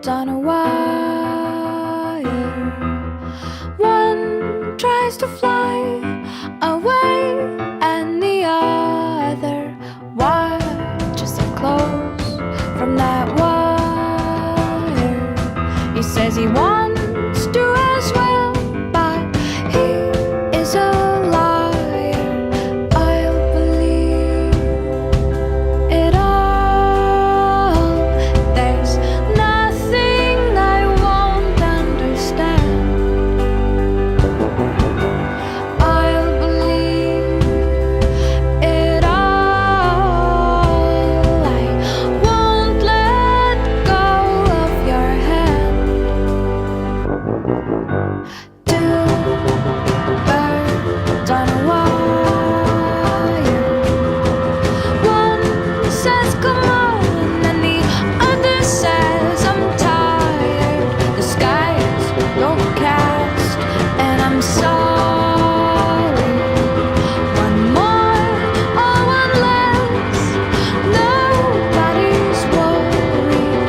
on a wire. One tries to fly away, and the other watches it close from that wire. He says he wants to as well, but he is a liar. I'll believe it all. There's nothing I won't understand. I'll believe it all. I won't let go of your hand. Two birds on a wire. One says come on, and the other says I'm tired. The sky's overcast, and I'm sorry. One more or one less, nobody's worried.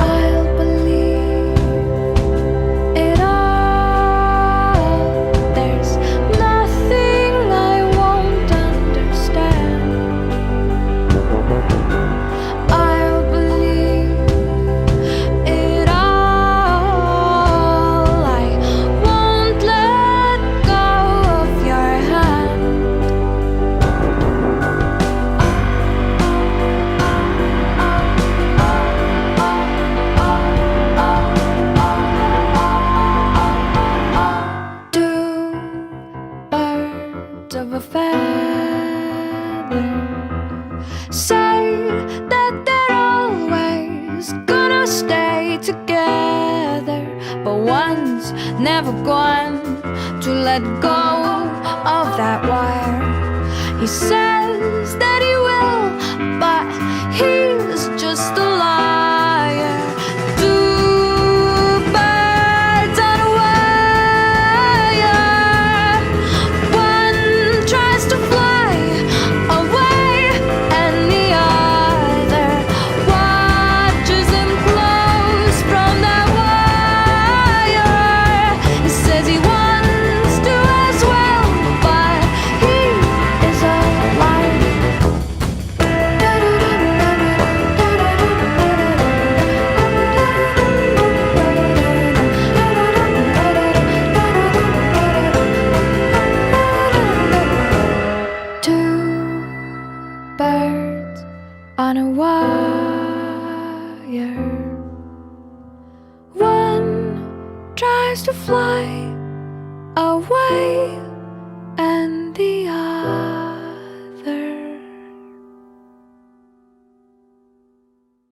I'll believe it all. There's nothing I won't understand. I'll believe it all. I won't let go of your hand. Two birds of a feather say that they're always gonna stay together, but one's never going to let go of that wire. He says that he will, but he's just a liar. Two birds on a wire. One tries to fly away, and the other watches him close from that wire. He says he wants to as well, but he is a liar. Two birds on a wire. One tries to fly away,